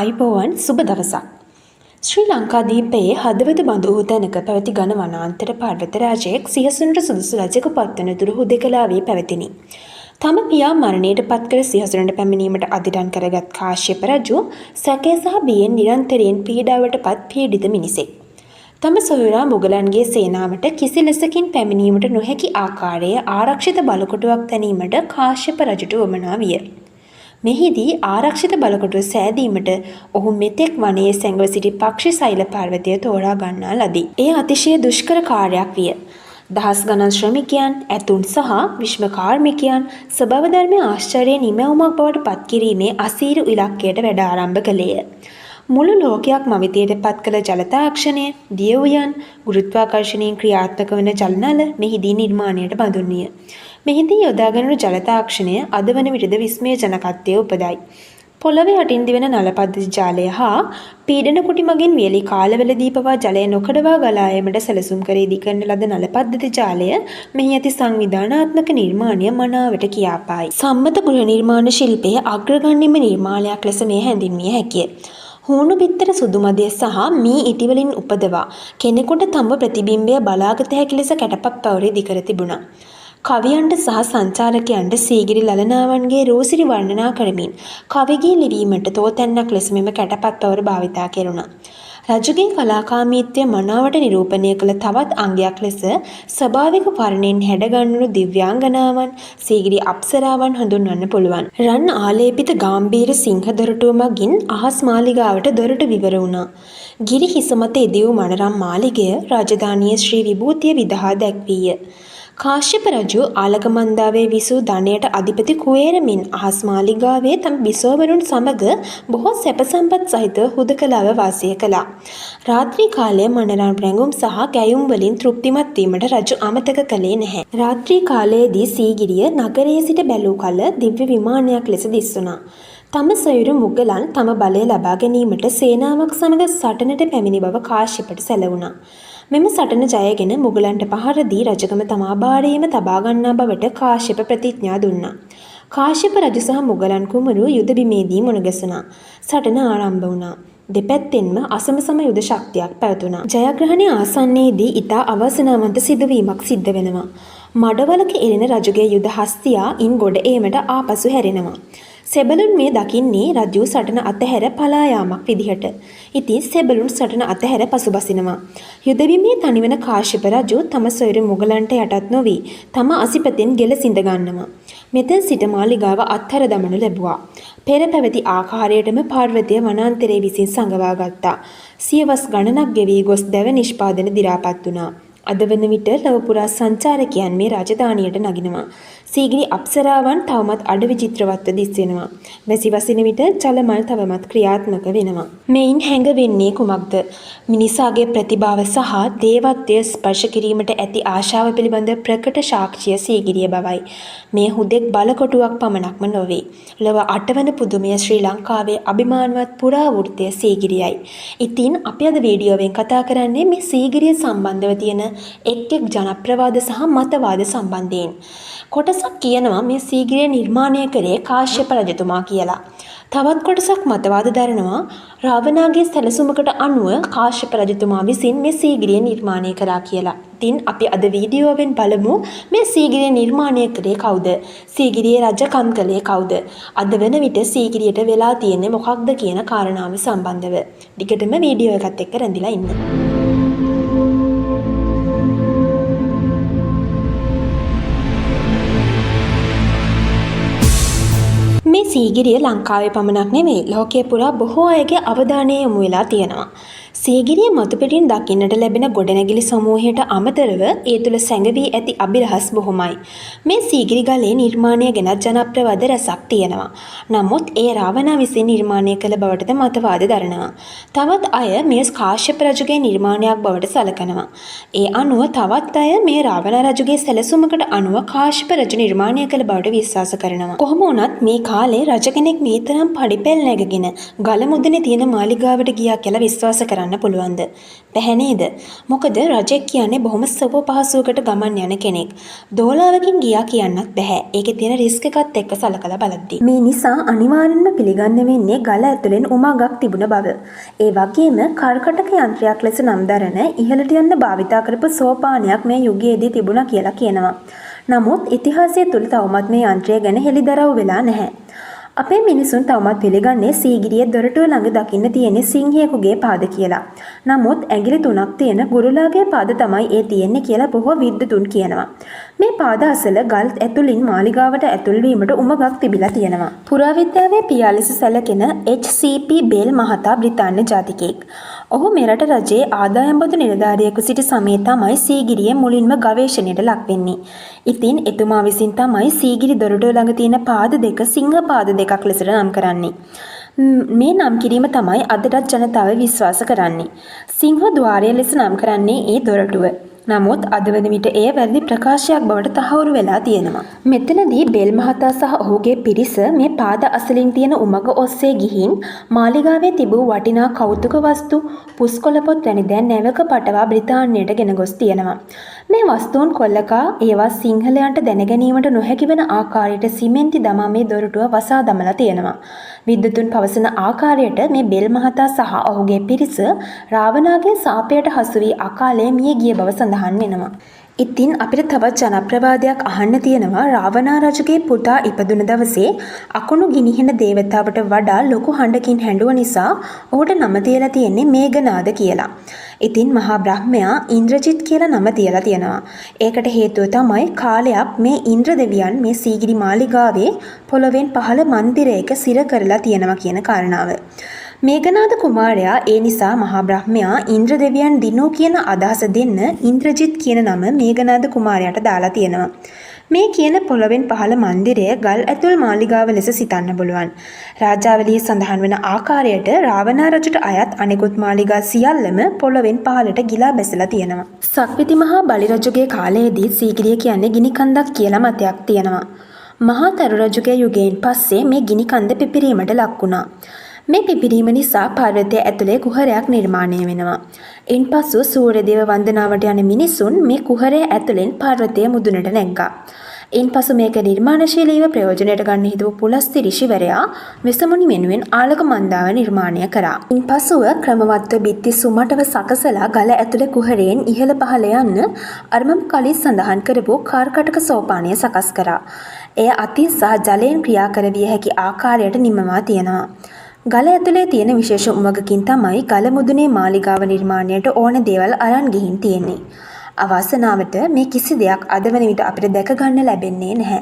අයිබෝවන් සුබ දවසක්. ශ්‍රී ලංකාදීපයේ හදවත බඳු වූ තැනක පැවති ඝන වනාන්තර පර්වත රාජයෙක් සිහසුනට සුදුසු රජෙකු පත්වන තුරු හුදෙකලා වී පැවතිනි. තම පියා මරණයට පත්කර සිහසුනට පැමිණීමට අදිටන් කරගත් කාශ්‍යප රජු සැකය සහ බියෙන් නිරන්තරයෙන් පීඩාවට පත් පීඩිත මිනිසෙක්. තම සොයුරා මුගලන්ගේ සේනාවට කිසි ලෙසකින් පැමිණීමට නොහැකි ආකාරයේ ආරක්ෂිත බලකොටුවක් තැනීමට කාශ්‍යප රජුට වමනා විය. මෙහිදී ආරක්ෂිත බලකොටුව සෑදීමට ඔහු මෙතෙක් වනයේ සැඟව සිටි පක්ෂි සෛල පර්වතය තෝරා ගන්නා ලදී. එය අතිශය දුෂ්කර කාර්යයක් විය. දහස් ගණන් ශ්‍රමිකයන්, ඇතුන් සහ විශ්ව කාර්මිකයන් ස්වභාව ධර්මයේ ආශ්චර්ය නිමැවුමක් බවට පත් කිරීමේ අසීරු ඉලක්කයට වැඩ ආරම්භ කළේය. මුළු ලෝකයක් මවිතයට පත් කළ ජල තාක්ෂණය, දියවුයන්, ගුරුත්වාකර්ෂණයෙන් ක්‍රියාත්මක වන ජලනල මෙහිදී නිර්මාණයට බඳුන්විය. මෙහිදී යොදාගැනුණු ජල තාක්ෂණය අද වන විටද විස්මය ජනකත්වයේ උපදයි. පොළවේ යටින් දිවෙන නල පද්ධති ජාලය හා පීඩන කුටි මගින් වියලි කාලවලදී පවා ජලය නොකඩවා ගලා යාමට සැලසුම් කර ඉදිකරන ලද නල පද්ධති ජාලය මෙහි ඇති සංවිධානාත්මක නිර්මාණය මනාවට කියාපායි. සම්මත ගෘහ නිර්මාණ ශිල්පයේ අග්‍රගණ්‍යම නිර්මාණයක් ලෙස මේ හැඳින්විය හැකිය. හුණු බිත්තර සුදු මදය සහ මී ඉටිවලින් උපදවා කෙනෙකුට තම ප්‍රතිබිම්බය බලාගත හැකි ලෙස කැටපත් පවුරේ දිකර තිබුණා. කවියන්ට සහ සංචාරකයන්ට සීගිරි ලලනාවන්ගේ රෝසිරි වර්ණනා කරමින් කවිගේ ලිවීමට තෝතැන්නක් ලෙස මෙම කැටපත් පවුර භාවිතා කෙරුණා. රජුගේ කලාකාමීත්වය මනාවට නිරූපණය කළ තවත් අංගයක් ලෙස ස්වභාවික වර්ණයෙන් හැඩගන්වුණු දිව්‍යාංගනාවන්, සීගිරි අප්සරාවන් හඳුන්වන්න පුළුවන්. රන් ආලේපිත ගාම්භීර සිංහ දොරටුව මගින් අහස් මාලිගාවට දොරටු විවර වුණා. ගිරි හිස මත එදිව් මනරම් මාලිගය රාජධානියේ ශ්‍රී විභූතිය විදහා දැක්වීය. කාශ්‍යප රජු ආලකමන්දාවේ විසූ ධනයට අධිපති කුවේරමින් අහස් මාලිගාවේ තම බිසෝවරුන් සමග බොහෝ සැප සම්පත් සහිත හුදකලාව වාසය කළා. රාත්‍රී කාලයේ මනරම් රැඟුම් සහ ගැයුම් වලින් තෘප්තිමත් වීමට රජු අමතක කළේ නැහැ. රාත්‍රී කාලයේදී සීගිරිය නගරයේ සිට බැලූ කල දිව්‍ය විමානයක් ලෙස දිස්සුණා. තම සොයුරු මුගලන් තම බලය ලබා ගැනීමට සේනාවක් සමග සටනට පැමිණි බව කාශ්‍යපට සැලවුණා. මෙම සටන ජයගෙන මුගලන්ට පහර දී රජකම තමා භාරයේම තබා ගන්නා බවට කාශ්‍යප ප්‍රතිඥා දුන්නා. කාශ්‍යප රජු සහ මුගලන් කුමරු යුද බිමේදී මුණ ගැසුණා. සටන ආරම්භ වුණා. දෙපැත්තෙන්ම අසමසම යුද ශක්තියක් පැවතුණා. ජයග්‍රහණය ආසන්නයේදී ඉතා අවසනාවන්ත සිදුවීමක් සිද්ධ වෙනවා. මඩවලක එළෙන රජුගේ යුද හස්තියා ඉන් ගොඩ ඒමට ආපසු හැරෙනවා. සෙබළුන් මේ දකින්නේ රජු සටන අතහැර පලා යාමක් විදිහට. ඉතින් සෙබළුන් සටන අතහැර පසුබසිනවා. යුදබිමේ තනිවන කාශ්‍යප රජු තම සොයුරු මුගලන්ට යටත් නොවි තම අසිපතෙන් ගෙල සිඳ ගන්නවා. මෙතෙන් සිට මාලිගාව අත්හැර දමනු ලැබුවා. පෙර පැවති ආකාරයටම පර්වතය වනාන්තරයේ විසින් සඟවා ගත්තා. සියවස් ගණනක් ගෙවී ගොස් දැව නිෂ්පාදන දි รา පත් වුණා. අද වන විට ලොව පුරා සංචාරකයන් මේ රාජධානියට නගිනවා. සීගිරි අප්සරාවන් තවමත් අඩ විචිත්‍රවත්ව දිස්වෙනවා. වැසි වසින විට ජලමල් තවමත් ක්‍රියාත්මක වෙනවා. මෙයින් හැඟවෙන්නේ කුමක්ද? මිනිසාගේ ප්‍රතිභාව සහ දේවත්වය ස්පර්ශ කිරීමට ඇති ආශාව පිළිබඳ ප්‍රකට සාක්ෂිය සීගිරිය බවයි. මේ හුදෙක් බලකොටුවක් පමණක්ම නොවේ. ලොව අටවන පුදුමය ශ්‍රී ලංකාවේ අභිමානවත් පුරාවෘත්තය සීගිරියයි. ඉතින් අපි අද වීඩියෝවෙන් කතා කරන්නේ මේ සීගිරිය සම්බන්ධව තියෙන එක් ජනප්‍රවාද සහ මතවාද සම්බන්ධයෙන්. කොටසක් කියනවා මේ සීගිරිය නිර්මාණය කරේ කාශ්‍යප රජතුමා කියලා. තවත් කොටසක් මතවාද දරනවා රාවණාගේ සැලසුමකට අනුව කාශ්‍යප රජතුමා විසින් මේ සීගිරිය නිර්මාණය කරා කියලා. ඉතින් අපි අද වීඩියෝවෙන් බලමු මේ සීගිරිය නිර්මාණය කරේ කවුද? සීගිරියේ රජකම් කළේ කවුද? අද වෙන විට සීගිරියට වෙලා තියෙන්නේ මොකක්ද කියන කාරණාව සම්බන්ධව. ටිකටම වීඩියෝ එකත් එක්ක රැඳිලා ඉන්න. මේ සීගිරිය ලංකාවේ පමණක් නෙවෙයි ලෝකයේ පුරා බොහෝ අයගේ අවධානය යොමු වෙලා තියෙනවා. සීගිරිය මතුපිටින් දකින්නට ලැබෙන ගොඩනැගිලි සමූහයට අමතරව ඒ තුළ සැඟවී ඇති අභිරහස් බොහොමයි. මේ සීගිරි ගලේ නිර්මාණය ගැන ජනප්‍රවාද රැසක් තියෙනවා. නමුත් ඒ රාවණා විසින් නිර්මාණය කළ බවටද මතවාද දරනවා. තවත් අය මේ කාශ්‍යප රජුගේ නිර්මාණයක් බවට සලකනවා. ඒ අනුව තවත් අය මේ රාවණ රජුගේ සැලසුමකට අනුව කාශ්‍යප රජු නිර්මාණය කළ බවට විශ්වාස කරනවා. කොහොම වුණත් මේ කාලේ කාලේ රජ කෙනෙක් මේ තරම් පඩිපෙල් නැගගෙන ගල මුදුනේ තියෙන මාලිගාවට ගියා කියලා විශ්වාස කරන්න පුළුවන්ද? බැහැ නේද? මොකද රජෙක් කියන්නේ බොහොම සුව පහසුවකට ගමන් යන කෙනෙක්. දෝලාවකින් ගියා කියන්නත් බැහැ. ඒකේ තියෙන රිස්ක් එකත් එක්ක සලකලා බලද්දී. මේ නිසා අනිවාර්යෙන්ම පිළිගන්න වෙන්නේ ගල ඇතුලෙන් උමගක් තිබුණ බව. ඒ වගේම කර්කටක යන්ත්‍රයක් ලෙස නම් දරන ඉහළට යන්න භාවිතා කරපු සෝපානයක් මේ යුගයේදී තිබුණා කියලා කියනවා. නමුත් ඉතිහාසය තුළ තවමත් මේ යන්ත්‍රය ගැන හෙළිදරව් වෙලා නැහැ. අපේ මිනිසුන් තවමත් පිළිගන්නේ සීගිරියේ දොරටුව ළඟ දකින්න තියෙන සිංහයෙකුගේ පාද කියලා. නමුත් ඇඟිලි 3ක් තියෙන ගුරුලාගේ පාද තමයි ඒ තියෙන්නේ කියලා බොහෝ විද්වතුන් කියනවා. මේ පාද අසල ගල් ඇතුලින් මාලිගාවට ඇතුල් වීමට උමගක් තිබිලා තියෙනවා. පුරාවිද්‍යාවේ පියා ලෙස සැලකෙන H.C.P. බේල් මහතා බ්‍රිතාන්‍ය ජාතිකයෙක්. ඔහු මෙරට රජයේ ආදායම් බදු නිලධාරියෙකු සිටි සමයේ තමයි සීගිරියේ මුලින්ම ගවේෂණයට ලක් වෙන්නේ. ඉතින් එතුමා විසින් තමයි සීගිරි දොරටුව ළඟ තියෙන පාද දෙක සිංහ පාද දෙකක් ලෙසට නම් කරන්නේ. මේ නම් කිරීම තමයි අදටත් ජනතාව විශ්වාස කරන්නේ. සිංහ ద్వාරය ලෙස නම් කරන්නේ ඒ දොරටුව. නමුත් අද වන විට එය වැරදි ප්‍රකාශයක් බවට තහවුරු වෙලා තියෙනවා. මෙතනදී බෙල් මහතා සහ ඔහුගේ පිරිස මේ පාද අසලින් තියෙන උමග ඔස්සේ ගිහින් මාලිගාවේ තිබූ වටිනා කෞතුක වස්තු, පුස්කොළ පොත් වැනි දෑ නැවක පටවා බ්‍රිතාන්‍යයට ගෙන ගොස් තියෙනවා. මේ වස්තුන් කොල්ලකා ඒවා සිංහලයන්ට දැනගැනීමට නොහැකි වෙන ආකාරයට සිමෙන්ති දමා මේ දොරටුව වසා දමලා තියෙනවා. විද්වතුන් පවසන ආකාරයට මේ බෙල් මහතා සහ ඔහුගේ පිරිස රාවණාගේ සාපයට හසු වී අකාලේ මිය ගිය බව සඳහන් වෙනවා. ඉතින් අපිට තවත් ජනප්‍රවාදයක් අහන්න තියෙනවා රාවණා රජුගේ පුතා ඉපදුන දවසේ අකුණු ගිනිහෙන දේවතාවට වඩා ලොකු හඬකින් හැඬුව නිසා ඔහුට නම තියලා තියෙන්නේ මේඝනාද කියලා. ඉතින් මහා බ්‍රහ්මයා ඉන්ද්‍රජිත් කියලා නම තියලා තියෙනවා. ඒකට හේතුව තමයි කාලයක් මේ ඉන්ද්‍ර දෙවියන් මේ සීගිරි මාලිගාවේ පොළොවෙන් පහළ මන්දිරයක සිර කරලා තියෙනවා කියන කාරණාව. මේඝනාද කුමාරයා ඒ නිසා මහා බ්‍රහ්මයා ඉන්ද්‍ර දෙවියන් දිනු කියන අදහස දෙන්න ඉන්ද්‍රජිත් කියන නම මේඝනාද කුමාරයාට දාලා තියෙනවා. මේ කියන පොළොවෙන් පහළ මන්දිරය ගල් ඇතුල් මාලිගාව ලෙස සිතන්න පුළුවන්. රාජාවලියේ සඳහන් වන ආකාරයට රාවණා රජුට අයත් අනෙකුත් මාලිගා සියල්ලම පොළොවෙන් පහළට ගිලා බැසලා තියෙනවා. සක්විති මහා බලි රජුගේ කාලයේදී සීගිරිය කියන්නේ ගිනි කන්දක් කියලා මතයක් තියෙනවා. මහා තරු රජුගේ යුගයෙන් පස්සේ මේ ගිනි කන්ද පිපිරීමට ලක් වුණා. මේ පිපිරීම නිසා පර්වතය ඇතුලේ කුහරයක් නිර්මාණය වෙනවා. ඉන්පසු සූර්යදේව වන්දනාවට යන මිනිසුන් මේ කුහරය ඇතුලෙන් පර්වතය මුදුනට නැග්ගා. ඉන්පසු මේක නිර්මාණශීලීව ප්‍රයෝජනයට ගන්න හිතපු පුලස්ති ඍෂිවරයා වෙසමුණි වෙනුවෙන් ආලක මන්දාව නිර්මාණය කරා. ඉන්පසුව ක්‍රමවත්ව බිත්ති සුමටව සකසලා ගල ඇතුලේ කුහරයෙන් ඉහළ පහළ යන්න අරමම් කලින් සඳහන් කරපු කර්කටක සෝපානය සකස් කරා. එය අති සහ ජලයෙන් ක්‍රියා කරවිය හැකි ආකාරයට නිමවා තියෙනවා. ගල ඇතුලේ තියෙන විශේෂ උමගකින් තමයි ගල මුදුනේ මාලිගාව නිර්මාණයට ඕන දේවල් අරන් ගිහින් තියෙන්නේ. අවාසනාවට මේ කිසි දෙයක් අද වන විට අපිට දැක ගන්න ලැබෙන්නේ නැහැ.